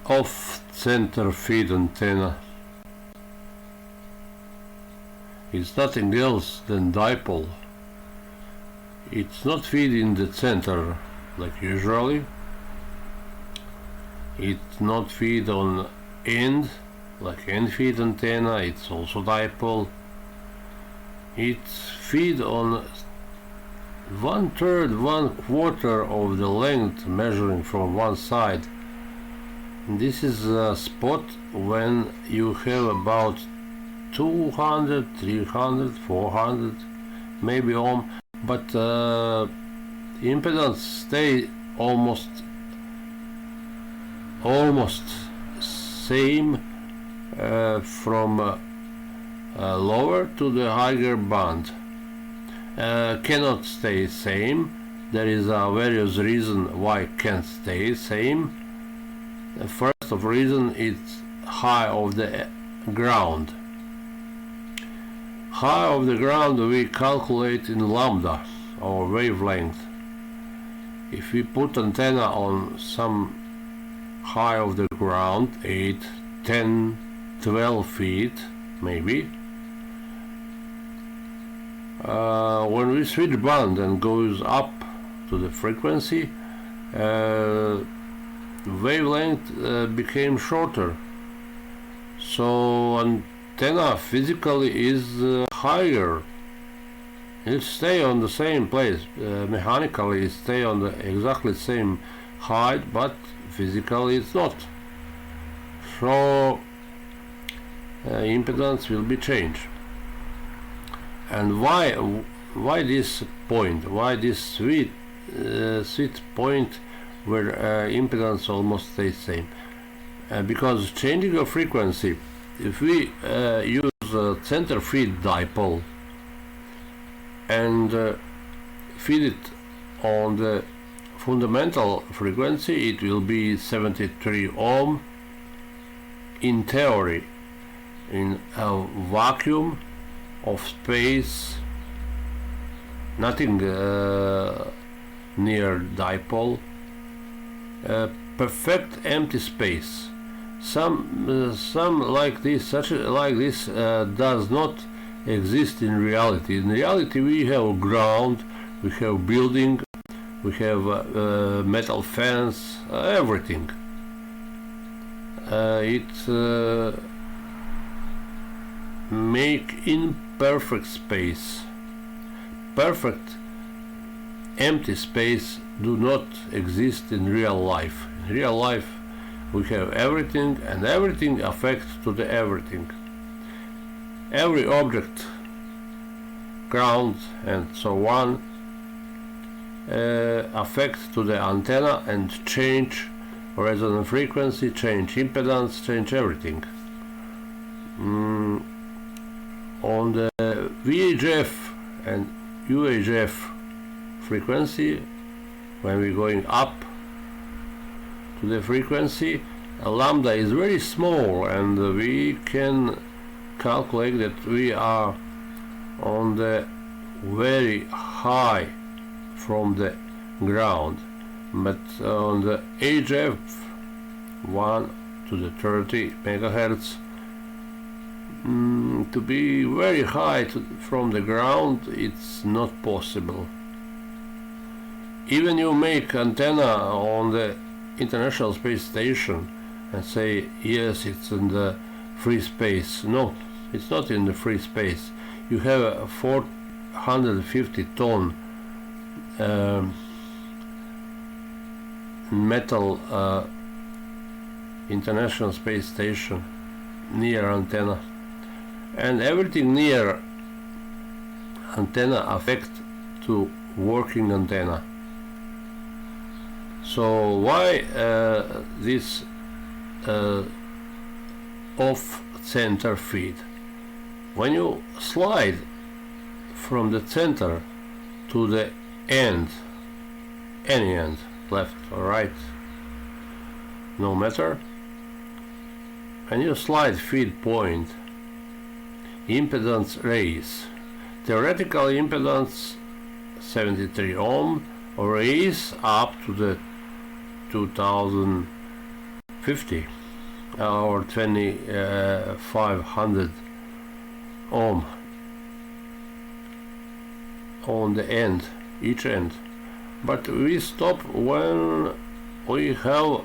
off-center feed antenna is nothing else than dipole. It's not feed in the center like usually. It's not feed on end like end feed antenna. It's also dipole. It's feed on 1/3, 1/4 of the length, measuring from one side. This is a spot when you have about 200, 300, 400 maybe ohm, but impedance stay almost same from lower to the higher band. Cannot stay same. There is a various reason why it can't stay same. The first of reason it's high of the ground. High of the ground we calculate in lambda, or wavelength. If we put antenna on some high of the ground, 8, 10, 12 feet maybe, when we switch band and goes up to the frequency, wavelength became shorter, so antenna physically is higher. It stay on the same place, mechanically it stay on the exactly same height, but physically it's not. So impedance will be changed. And why this point? Why this sweet point where impedance almost stays same? Because changing of frequency, if we use a center feed dipole and feed it on the fundamental frequency, it will be 73 ohm in theory. In a vacuum of space, nothing near dipole, perfect empty space. Some like this, does not exist in reality. In reality, we have ground, we have building, we have metal fence, everything. It's make imperfect space. Perfect empty space do not exist in real life. In real life we have everything, and everything affects to the everything. Every object, ground and so on, affects to the antenna and change resonant frequency, change impedance, change everything. On the VHF and UHF frequency, when we're going up to the frequency, lambda is very small, and we can calculate that we are on the very high from the ground. But on the HF 1 to the 30 megahertz, to be very high from the ground, it's not possible. Even you make antenna on the International Space Station and say yes, it's in the free space. No, it's not in the free space. You have a 450 ton metal International Space Station near antenna, and everything near antenna affect to working antenna. So why this off-center feed? When you slide from the center to the end, any end, left or right, no matter, when you slide feed point, impedance raise. Theoretical impedance 73 ohm raise up to the 2000 50 or 2500 ohm on the end, each end. But we stop when we have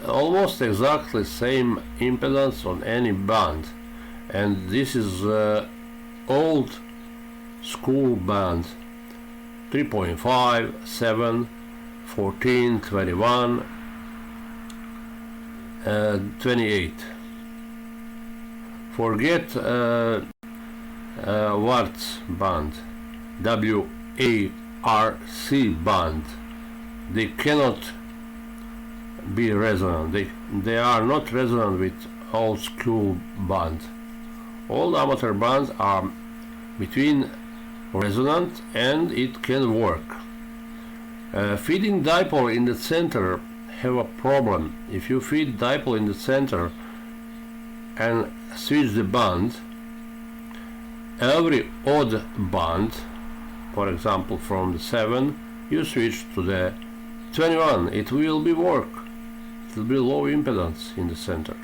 almost exactly same impedance on any band, and this is old school band, 3.5, 7, 14, 21, 28. Forget Warts band, WARC band. They cannot be resonant. They are not resonant with old school band. All amateur bands are between resonant and it can work. Feeding dipole in the center have a problem. If you feed dipole in the center and switch the band, every odd band, for example from the 7, you switch to the 21, it will be work. It will be low impedance in the center.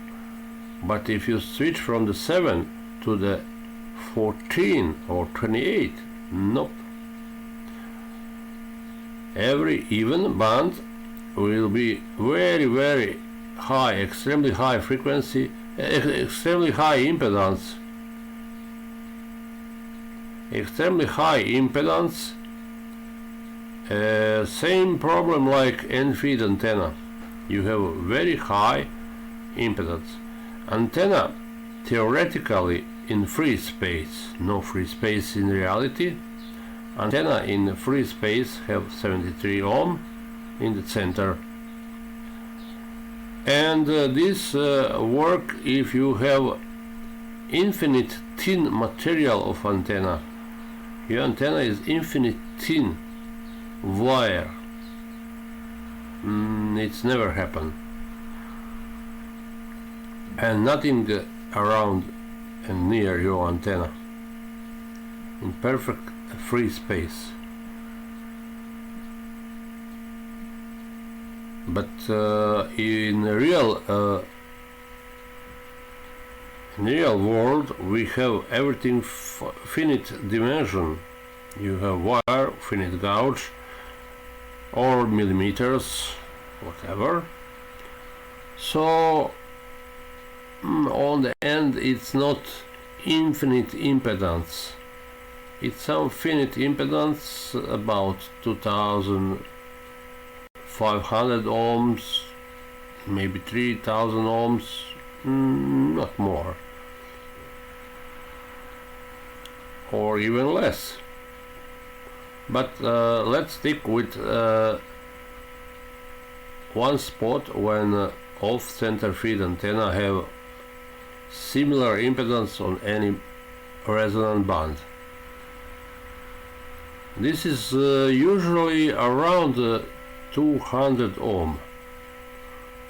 But if you switch from the 7 to the 14 or 28, nope. Every even band will be very high, extremely high frequency, extremely high impedance. Extremely high impedance. Same problem like end-feed antenna. You have very high impedance. Antenna theoretically in free space, no free space in reality. Antenna in free space have 73 ohm in the center, and this work if you have infinite thin material of antenna. Your antenna is infinite thin wire. It's never happened, and nothing around and near your antenna in perfect free space. But in real world we have everything finite dimension. You have wire, finite gauge, or millimeters, whatever. So on the end it's not infinite impedance. It's some finite impedance, about 2500 ohms, maybe 3000 ohms, not more, or even less. But let's stick with one spot when off-center feed antenna have similar impedance on any resonant band. This is usually around 200 ohm.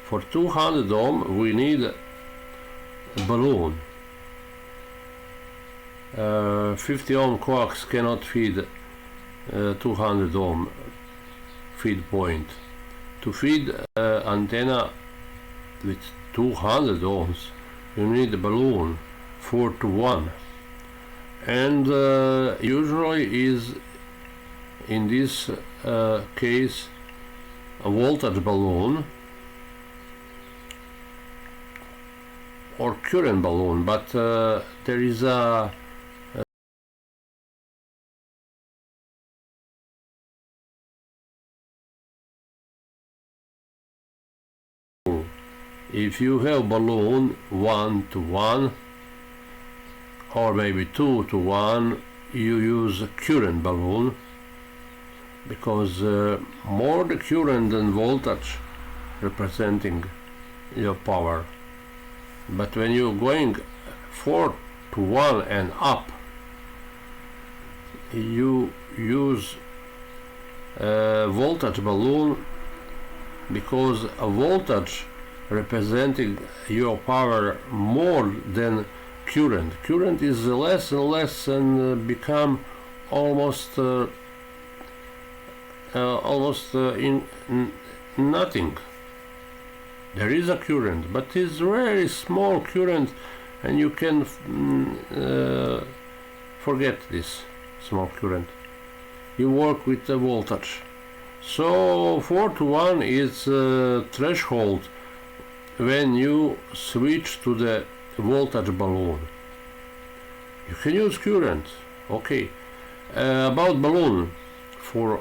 For 200 ohm we need a balloon. 50 ohm coax cannot feed 200 ohm feed point. To feed antenna with 200 ohms you need a balloon 4-to-1, and usually is in this case a voltage balloon or current balloon, but there is a if you have balloon 1-to-1 or maybe 2-to-1, you use a current balloon, because more the current than voltage representing your power. But when you're going 4-to-1 and up, you use a voltage balloon, because a voltage representing your power more than current. Current is less and less and become almost in nothing. There is a current, but it's very small current, and you can forget this small current. You work with the voltage. So 4 to 1 is threshold when you switch to the voltage balloon. You can use current. Okay. About balloon for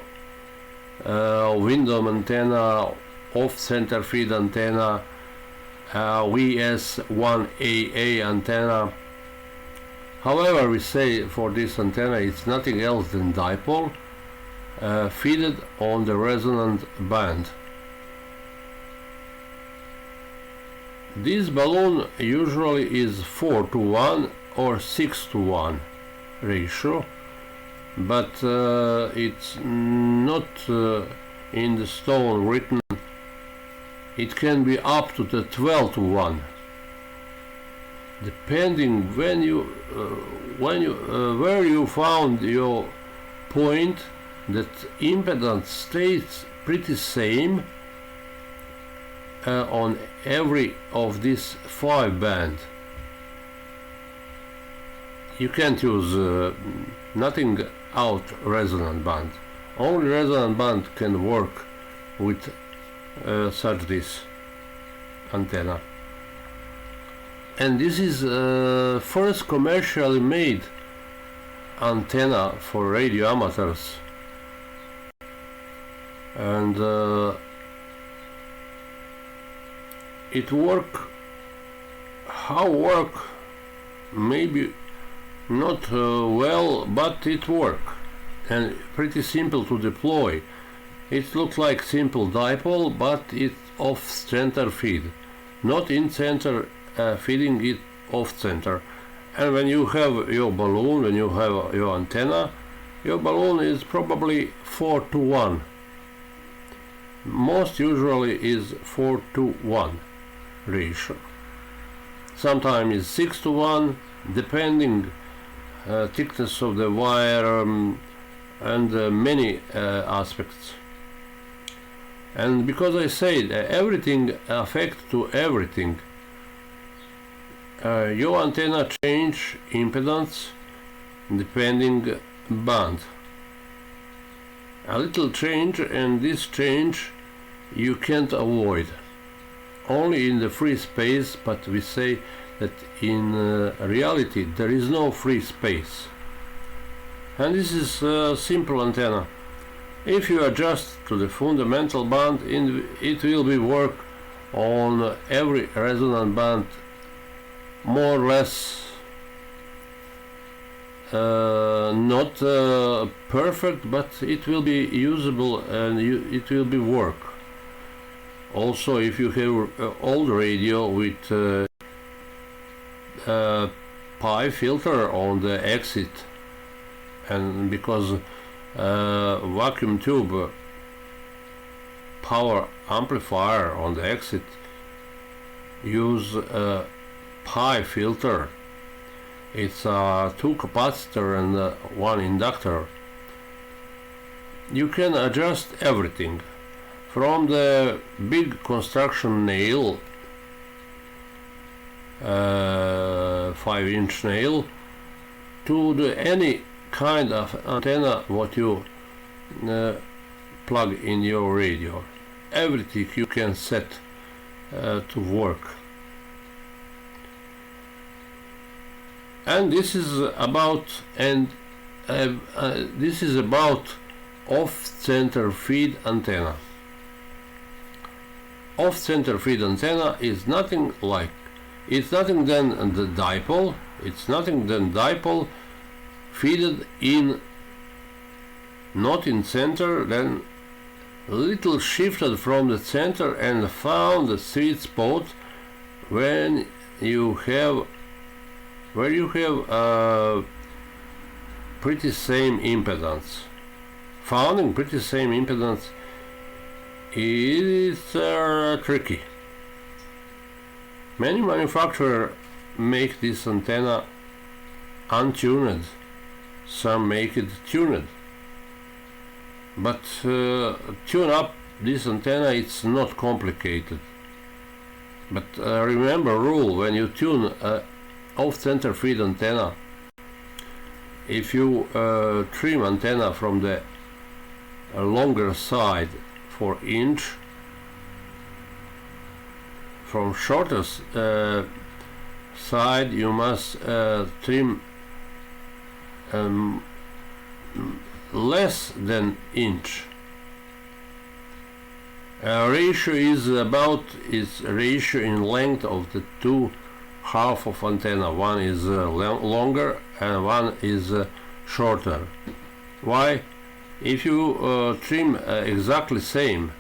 Windom antenna, off-center feed antenna, VS1AA antenna. However, we say for this antenna it's nothing else than dipole feeded on the resonant band. This balloon usually is 4 to 1 or 6 to 1 ratio, but it's not in the stone written. It can be up to the 12 to 1, depending where you found your point. That impedance stays pretty same on every of these 5 bands. You can't use nothing out resonant band. Only resonant band can work with such this antenna. And this is first commercially made antenna for radio amateurs. And it work maybe not well, but it work, and pretty simple to deploy. It looks like simple dipole, but it's off center feed, not in center feeding it off center. And when you have your balloon, when you have your antenna, your balloon is probably 4 to 1. Most usually is 4 to 1 ratio. Sometimes it's 6 to 1, depending thickness of the wire and many aspects. And because I said everything affects to everything, your antenna change impedance depending band. A little change, and this change you can't avoid. Only in the free space, but we say that in reality there is no free space. And this is a simple antenna. If you adjust to the fundamental band, it will be work on every resonant band more or less. Not perfect, but it will be usable, and it will be work. Also, if you have old radio with pi filter on the exit, and because vacuum tube power amplifier on the exit use pi filter. It's 2 capacitor and 1 inductor. You can adjust everything from the big construction nail, 5-inch nail, to the any kind of antenna what you plug in your radio. Everything you can set to work. And this is about off-center feed antenna. Off-center feed antenna is nothing like, it's nothing than the dipole. It's nothing than dipole feeded in, not in center, then little shifted from the center and found the sweet spot when you have pretty same impedance. Finding pretty same impedance is tricky. Many manufacturers make this antenna untuned, some make it tuned. But tune up this antenna, it's not complicated. But remember rule, when you tune off-center feed antenna, if you trim antenna from the longer side for inch, from shortest side you must trim less than inch. Ratio is about ratio in length of the two half of antenna. One is longer and one is shorter. Why? If you trim exactly same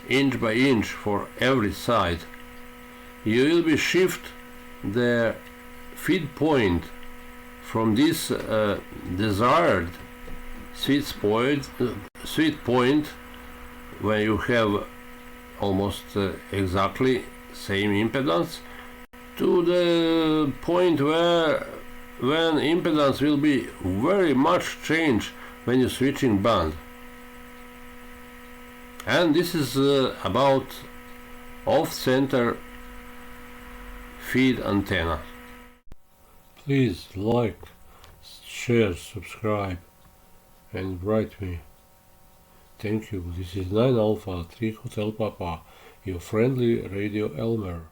inch by inch for every side, you will be shift the feed point from this desired sweet point when you have almost exactly same impedance, to the point where when impedance will be very much changed when you're switching band. And this is about off-center feed antenna. Please like, share, subscribe and write me. Thank you. This is 9 Alpha 3 Hotel Papa, your friendly Radio Elmer.